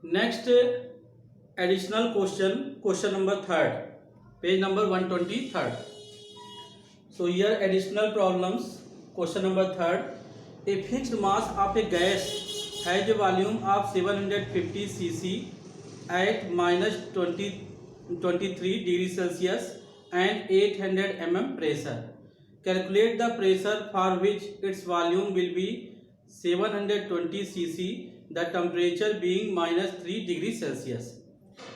Next, additional question number third, page number 123. So here additional problems. Question number third. A fixed mass of a gas has a volume of 750 cc at minus 23 degrees Celsius and 800 mm pressure. Calculate the pressure for which its volume will be 720 cc, the temperature being minus 3 degrees Celsius.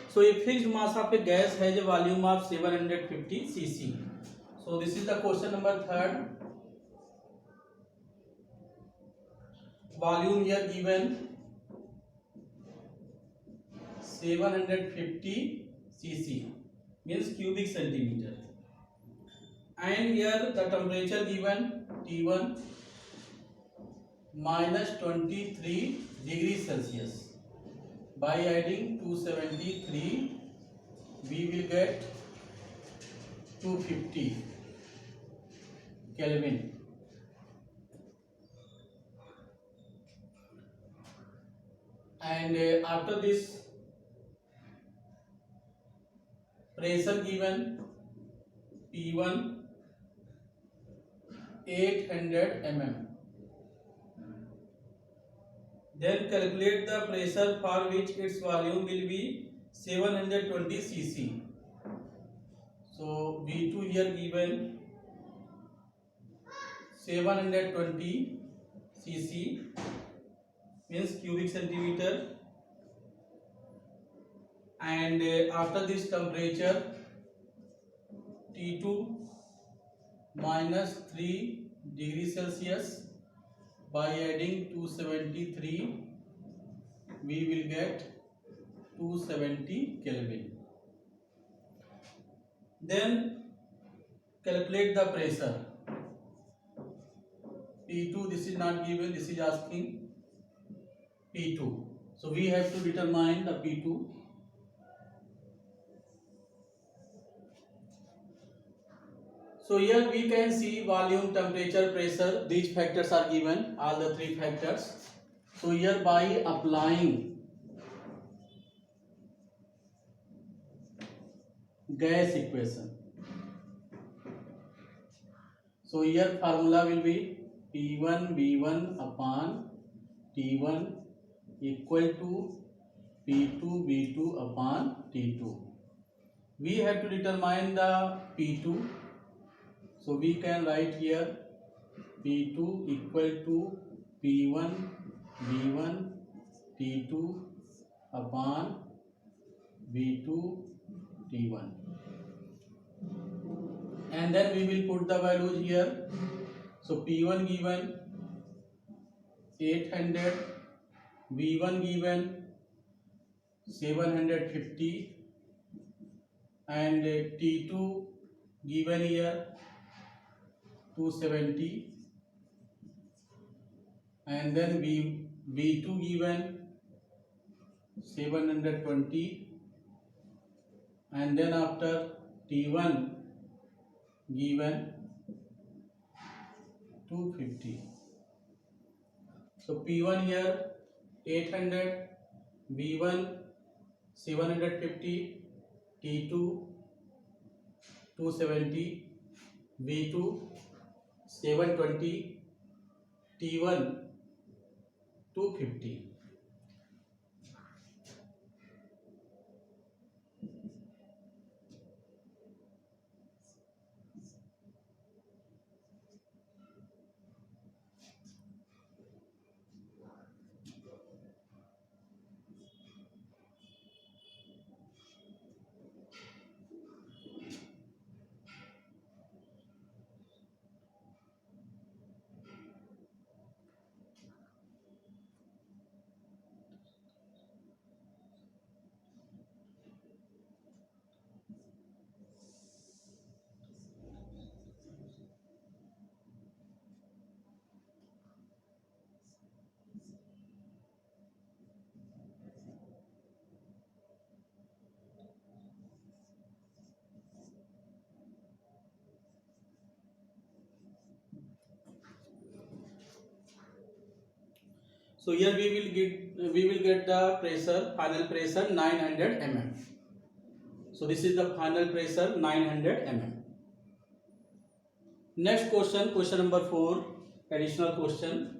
So a fixed mass of a gas has a volume of 750 cc. So this is the question number third. Volume here given 750 cc means cubic centimeter, and here the temperature given T1 minus 23 degrees Celsius. By adding 273 we will get 250 Kelvin. And after this, pressure given P1 800 mm. Then calculate the pressure for which its volume will be 720 cc. So V2 here given 720 cc means cubic centimeter, and after this temperature T2 minus 3 degrees Celsius. By adding 273 we will get 270 Kelvin. Then calculate the pressure P2. This is not given, this is asking P2. So we have to determine the P2. So here we can see volume, temperature, pressure, these factors are given, all the three factors. So here by applying gas equation, so here formula will be P1 V1 upon T1 equal to P2 V2 upon T2. We have to determine the P2. So we can write here P2 equal to P1 V1 T2 upon V2 T1, and then we will put the values here. So P1 given 800, V1 given 750, and T2 given here 270, and then V2 given 720, and then after T1 given 250. So P1 here 800, V1 750, T2 270, V2 720, T1 250. So here we will get the pressure, final pressure 900 mm. So this is the final pressure 900 mm. Next question, question number 4, additional question.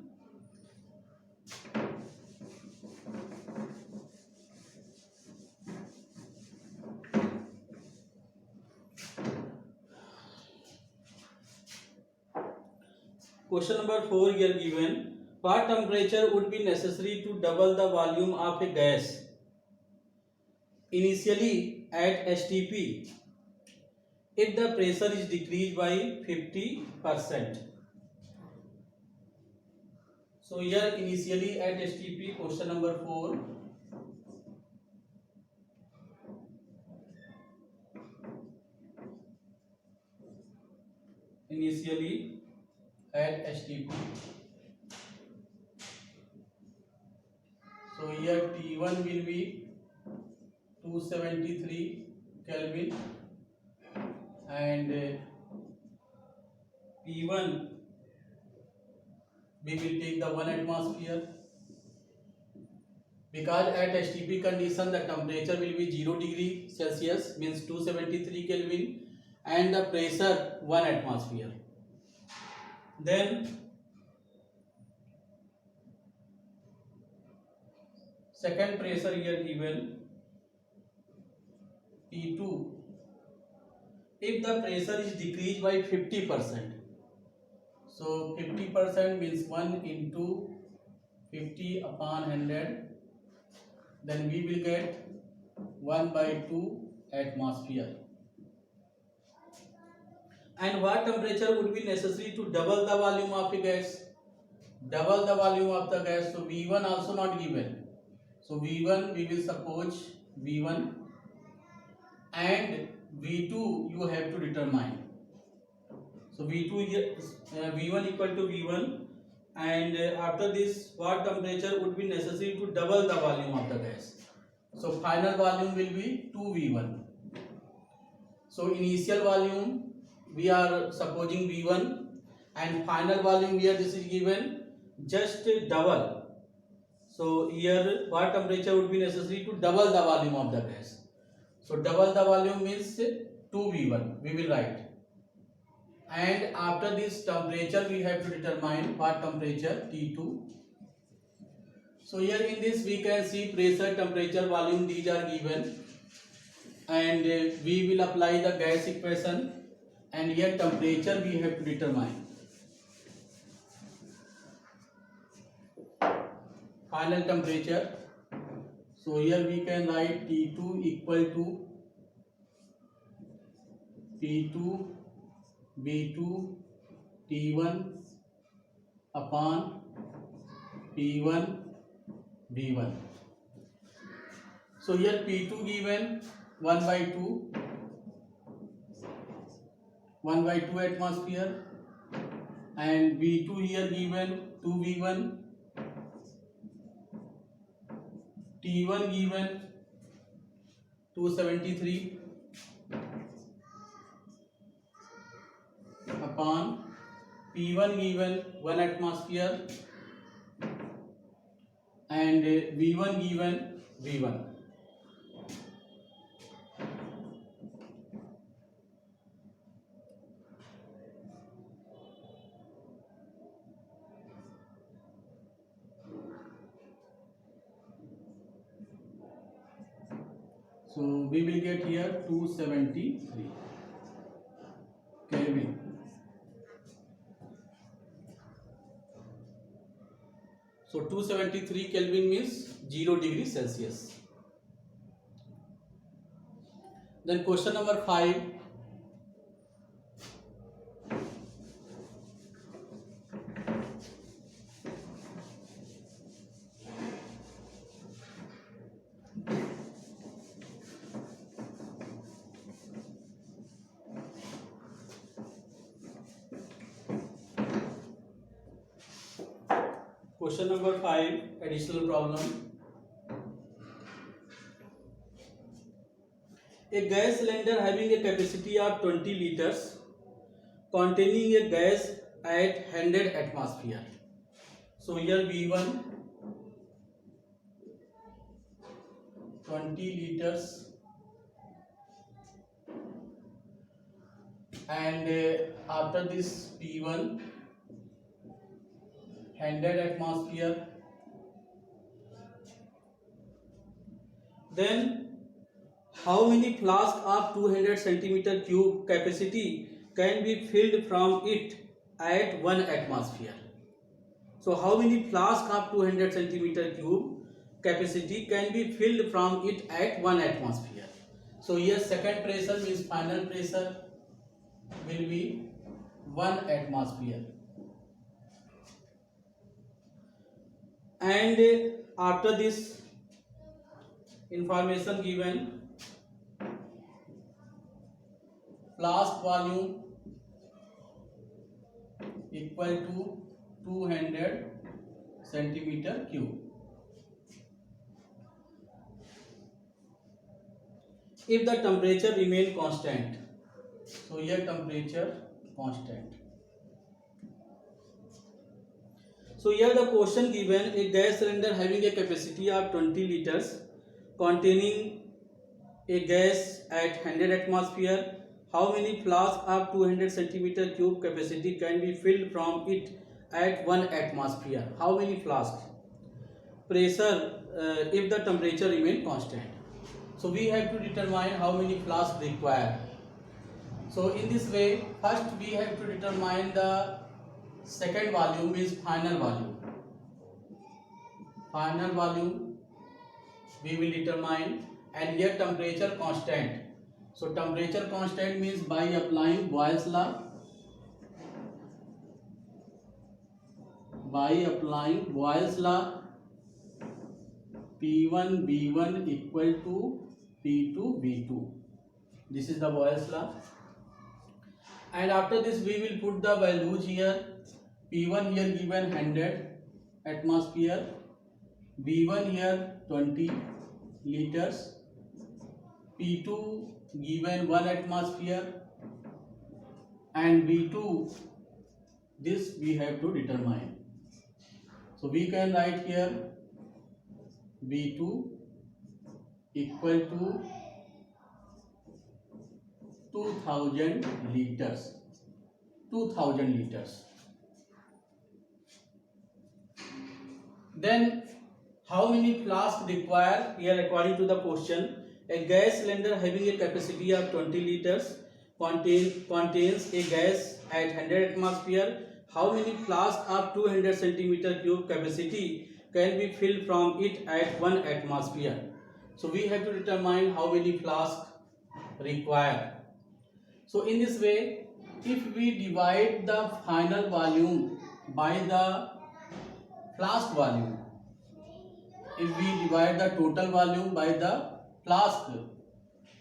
Question number 4 here given. What temperature would be necessary to double the volume of a gas initially at STP if the pressure is decreased by 50%? So here initially at STP, question number 4. Initially at STP. So here T1 will be 273 Kelvin and P1 we will take the 1 atmosphere, because at STP condition the temperature will be 0 degree Celsius, means 273 Kelvin, and the pressure 1 atmosphere. Then second pressure here given P2. If the pressure is decreased by 50%, so 50% means 1 into 50 upon 100, then we will get 1/2 atmosphere. And what temperature would be necessary to double the volume of a gas? Double the volume of the gas, so V1 also not given. So V1 we will suppose V1, and V2 you have to determine. So V2 here, V1 equal to V1, and after this what temperature would be necessary to double the volume of the gas? So final volume will be 2V1. So initial volume we are supposing V1, and final volume here this is given just double. So here what temperature would be necessary to double the volume of the gas? So double the volume means 2V1 we will write, and after this temperature we have to determine what temperature, T2. So here in this we can see pressure, temperature, volume, these are given, and we will apply the gas equation, and here temperature we have to determine. Final temperature. So here we can write T2 equal to P2 B2 T1 upon P1 B1. So here P2 given 1/2 atmosphere, and B2 here given 2V1, T1 given 273 upon P1 given 1 atmosphere, and V1 given V1. So we will get here 273 Kelvin. So 273 Kelvin means 0 degree Celsius. Then question number 5. Question number 5, additional problem. A gas cylinder having a capacity of 20 liters containing a gas at 100 atmosphere. So here V1 20 liters, and after this P1 100 atmosphere. Then how many flasks of 200 centimeter cube capacity can be filled from it at 1 atmosphere? So how many flasks of 200 centimeter cube capacity can be filled from it at 1 atmosphere? So here second pressure means final pressure will be 1 atmosphere, and after this information given, flask volume equal to 200 centimeter cube. If the temperature remain constant, so here temperature constant. So here the question given, a gas cylinder having a capacity of 20 liters containing a gas at 100 atmosphere, how many flasks of 200 centimeter cube capacity can be filled from it at 1 atmosphere? How many flasks? Pressure if the temperature remain constant. So we have to determine how many flasks required. So in this way, first we have to determine the second volume is final volume. Final volume we will determine, and here temperature constant. So temperature constant means by applying Boyle's law. By applying Boyle's law, P1 V1 equal to P2 V2. This is the Boyle's law. And after this we will put the values here. P1 here given 100 atmosphere, V1 here 20 liters, P2 given 1 atmosphere, and V2 this we have to determine. So we can write here V2 equal to 2000 liters. 2000 liters. Then how many flasks required? Here according to the question, a gas cylinder having a capacity of 20 liters contains a gas at 100 atmosphere. How many flasks of 200 centimeter cube capacity can be filled from it at 1 atmosphere? So we have to determine how many flasks required. So in this way, if we divide the final volume by the flask volume, if we divide the total volume by the flask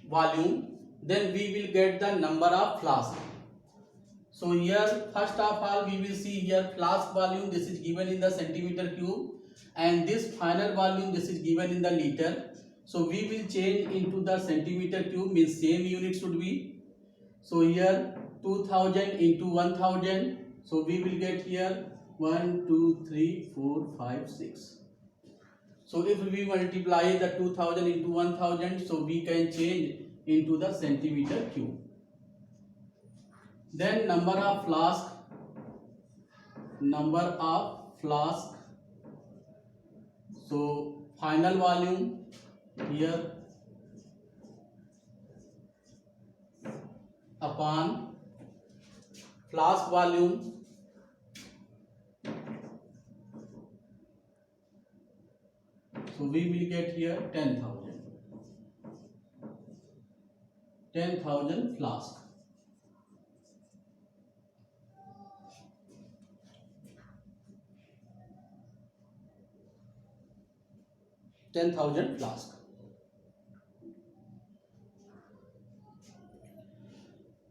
volume, then we will get the number of flasks. So here first of all we will see here flask volume, this is given in the centimeter cube, and this final volume this is given in the liter. So we will change into the centimeter cube, means same unit should be. So here 2000 into 1000, so we will get here 1 2 3 4 5 6. So if we multiply the 2000 into 1000, so we can change into the centimeter cube. Then number of flask, so final volume here upon flask volume, so we will get here 10,000 flask.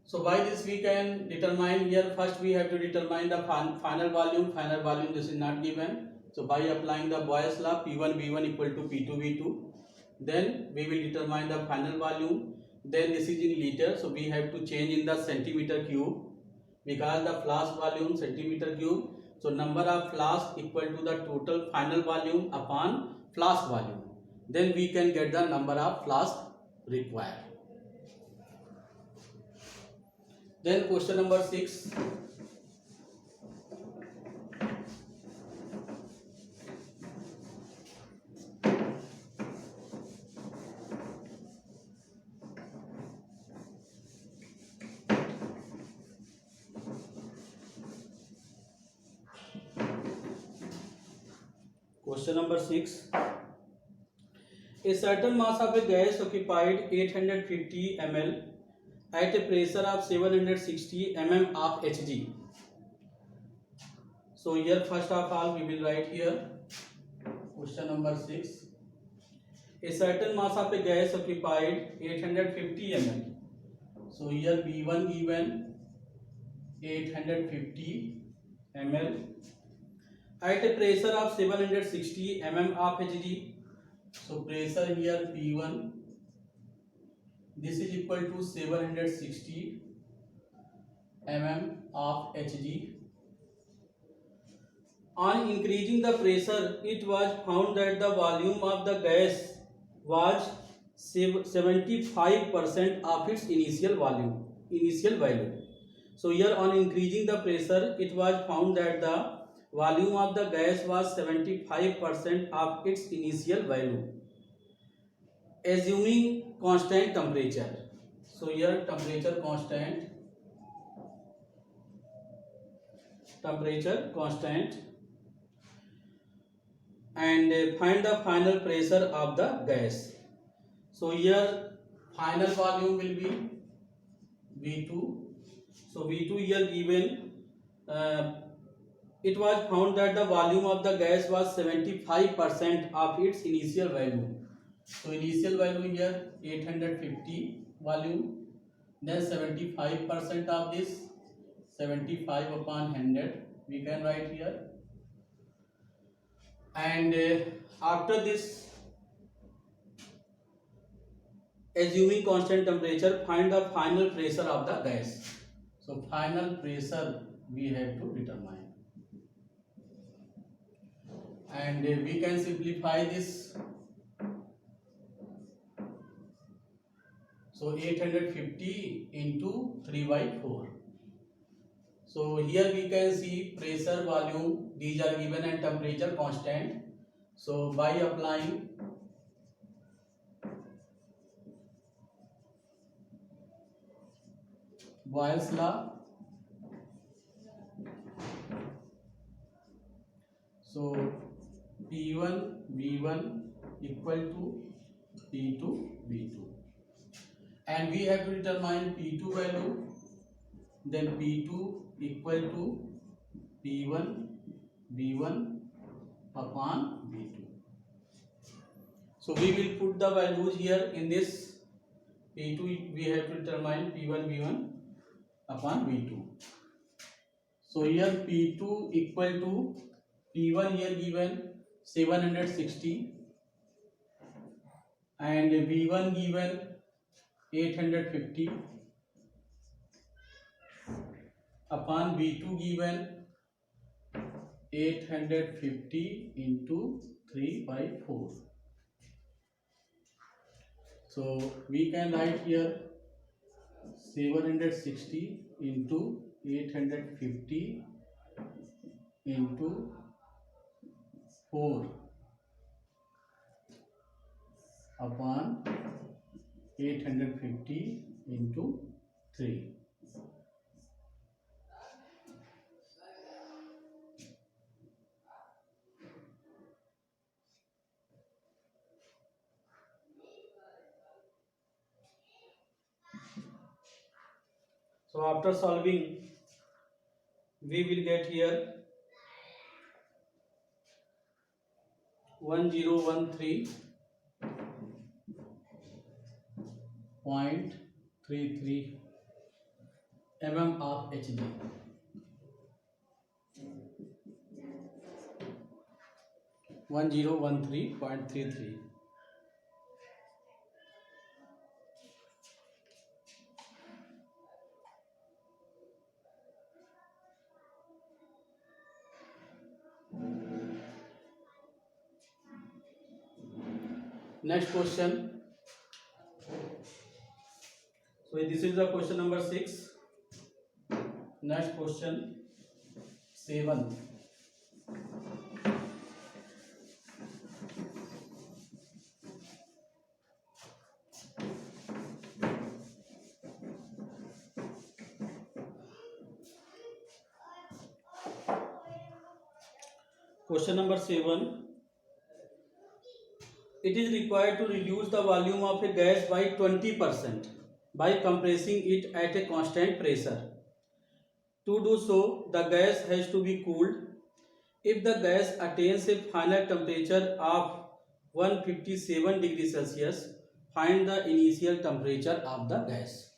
So by this we can determine here, first we have to determine the final volume. Final volume this is not given. So by applying the Boyle's law, P1 V1 equal to P2 V2, then we will determine the final volume. Then this is in liter, so we have to change in the centimeter cube because the flask volume centimeter cube. So number of flask equal to the total final volume upon flask volume. then we can get the number of flask required. Then question number 6. Question number 6. A certain mass of a gas occupied 850 ml at a pressure of 760 mm of Hg. So here first of all we will write here question number 6. A certain mass of a gas occupied 850 ml. So here V1 given 850 ml at a pressure of 760 mm of Hg. So pressure here P1, this is equal to 760 mm of Hg. On increasing the pressure, it was found that the volume of the gas was 75% of its initial value. So here on increasing the pressure, it was found that the volume of the gas was 75% of its initial value, assuming constant temperature. So here temperature constant, and find the final pressure of the gas. So here final volume will be V2. So V2 here given, it was found that the volume of the gas was 75% of its initial value. So initial value here 850 volume, then 75% of this 75 upon 100 we can write here, and after this, assuming constant temperature, find the final pressure of the gas. So final pressure we have to determine, and we can simplify this. So 850 into 3 by 4. So here we can see pressure, volume, these are given, and temperature constant. So by applying Boyle's law, so P1 V1 equal to P2 V2, and we have to determine P2 value, then P2 equal to P1 V1 upon V2. So we will put the values here in this. P2 we have to determine P1 V1 upon V2. So here P2 equal to P1 here given 760, and V1 given 850 upon V2 given 850 into 3 by 4. So we can write here 760 into 850 into 4 upon 850 into 3. So after solving, we will get here 1013.33 mm of Hg. (1013.33). Next question. So this is the question number 6. Next question 7. Question number 7. It is required to reduce the volume of a gas by 20% by compressing it at a constant pressure. To do so, the gas has to be cooled. If the gas attains a final temperature of 157 degrees Celsius, find the initial temperature of the gas.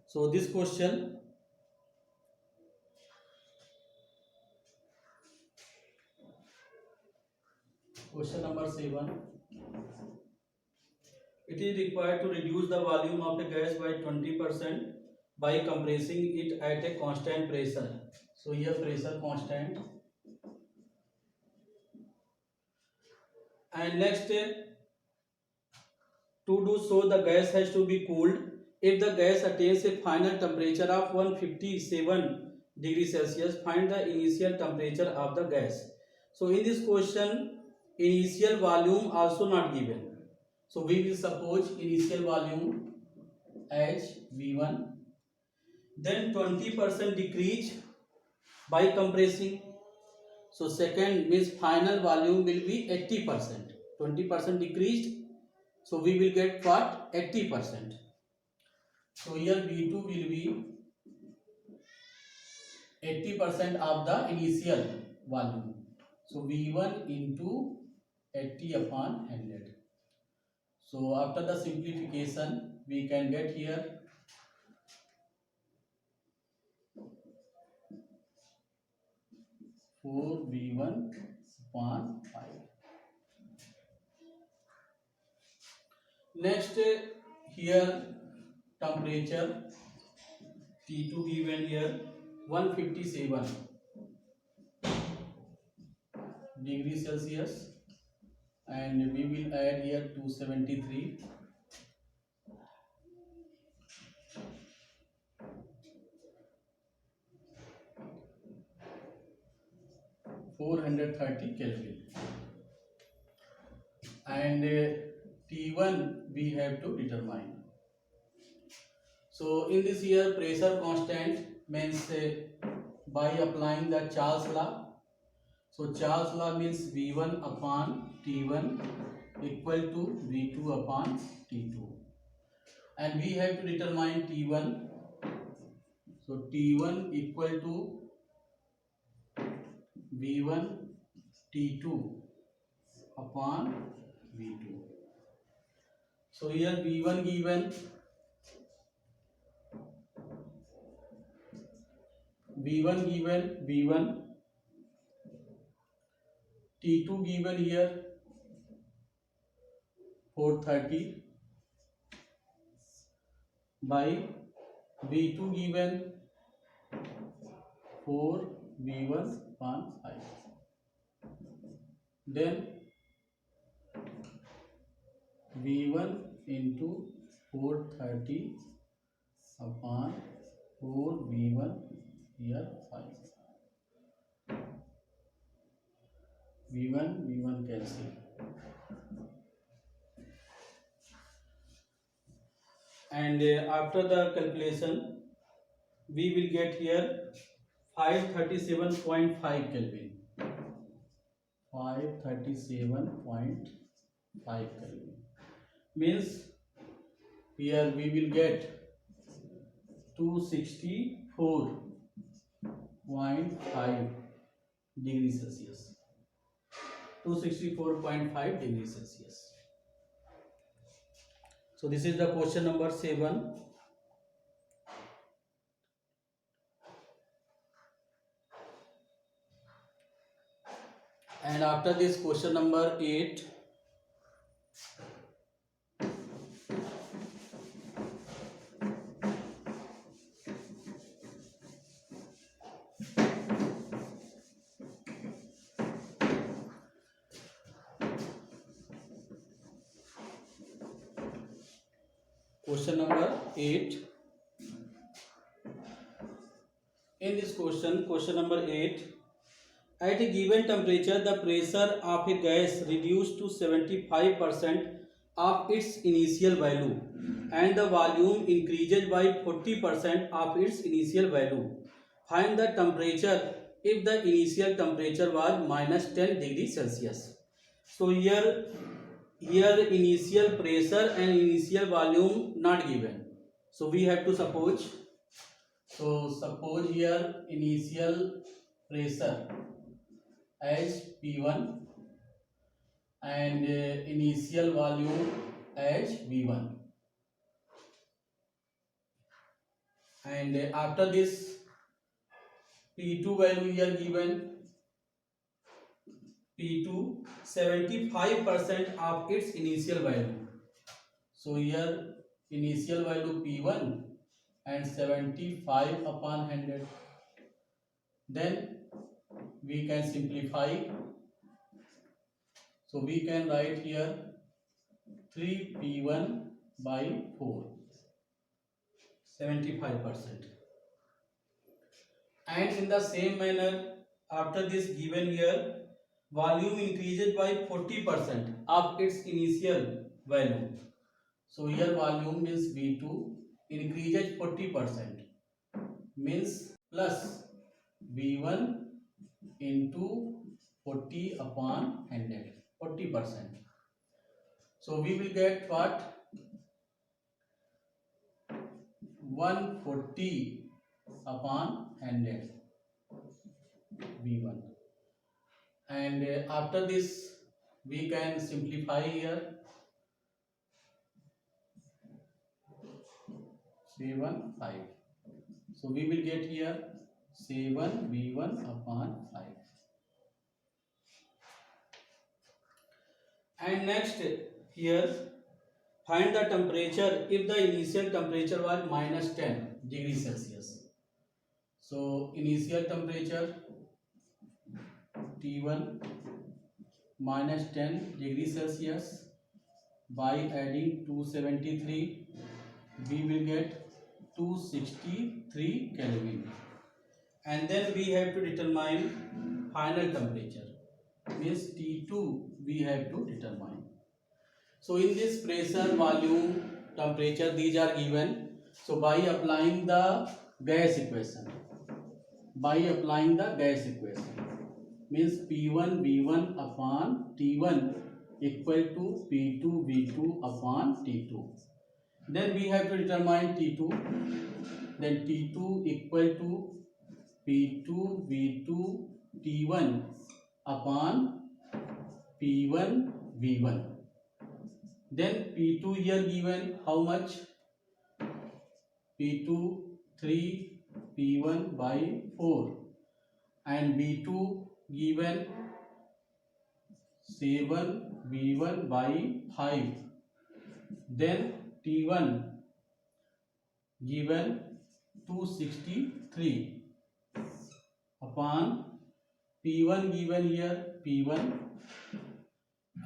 So this question number 7. It is required to reduce the volume of a gas by 20% by compressing it at a constant pressure. So here pressure constant. And next, to do so, the gas has to be cooled. If the gas attains a final temperature of 157 degrees Celsius, find the initial temperature of the gas. So in this question, initial volume also not given. So we will suppose initial volume as V1. Then 20% decrease by compressing. So second means final volume will be 80%. 20% decreased. So we will get what? 80%. So here V2 will be 80% of the initial volume. So V1 into 80 upon 100. So after the simplification, we can get here 4V1 upon 5. Next, here temperature T2 given here 157 degrees Celsius, and we will add here 273. 430 Kelvin, and T1 we have to determine. So in this here pressure constant means by applying the Charles law. So Charles law means V1 upon T1 equal to V2 upon T2, and we have to determine T1. So T1 equal to V1 T2 upon V2. So here V1 given, V1, T2 given here 430 by V2 given 4V1 upon 5. Then V1 into 430 upon 4V1 here 5. V1 cancel. And after the calculation, we will get here 537.5 Kelvin. 537.5 Kelvin means here we will get 264.5 degrees Celsius. 264.5 degrees Celsius. So this is the question number 7. And after this question number 8. Question number 8. In this question number 8, at a given temperature, the pressure of a gas reduced to 75% of its initial value and the volume increases by 40% of its initial value. Find the temperature if the initial temperature was minus 10 degrees Celsius. So here initial pressure and initial volume not given. So we have to suppose. So suppose here initial pressure as P1 and initial volume as V1, and after this P2 value here given, P2 75% of its initial value. So here initial value P1 and 75 upon 100. Then we can simplify. So we can write here 3P1 by 4, 75%. And in the same manner, after this given here, volume increases by 40% of its initial value. So here volume means V2 increases 40%, means plus V1 into 40 upon 100, 40%. So we will get what? 140 upon 100 V1. And after this we can simplify here 7/5. So we will get here 7 V1 upon 5. And next here, find the temperature if the initial temperature was minus 10 degrees Celsius. So initial temperature T1 minus 10 degrees Celsius, by adding 273 we will get 263 Kelvin, and then we have to determine final temperature, means T2 we have to determine. So in this pressure, volume, temperature, these are given. So by applying the gas equation, means P1 V1 upon T1 equal to P2 V2 upon T2. Then we have to determine T2. Then T2 equal to P2 V2 T1 upon P1 V1. Then P2 here given how much? P2 3 P1 by 4, and V2 given 7 V1 by 5. Then T1 given 263 upon P1 given here P1,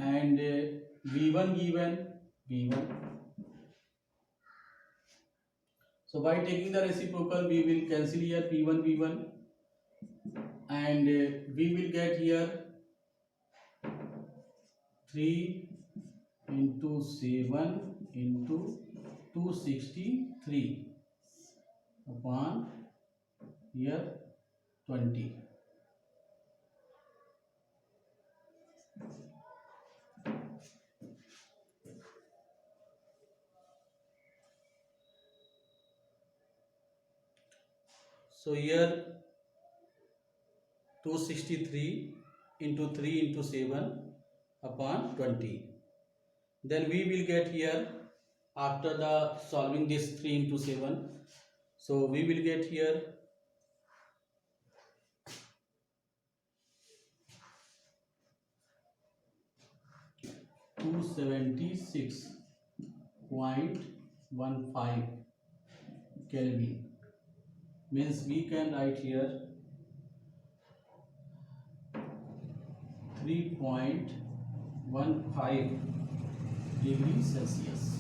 and V1 given V1. So by taking the reciprocal we will cancel here P1 V1, and we will get here 3 into 7 into 263 upon here 20. So here 263 into 3 into 7 upon 20. Then we will get here, after the solving this 3 into 7, so we will get here 276.15 Kelvin, means we can write here 3.15 degrees Celsius.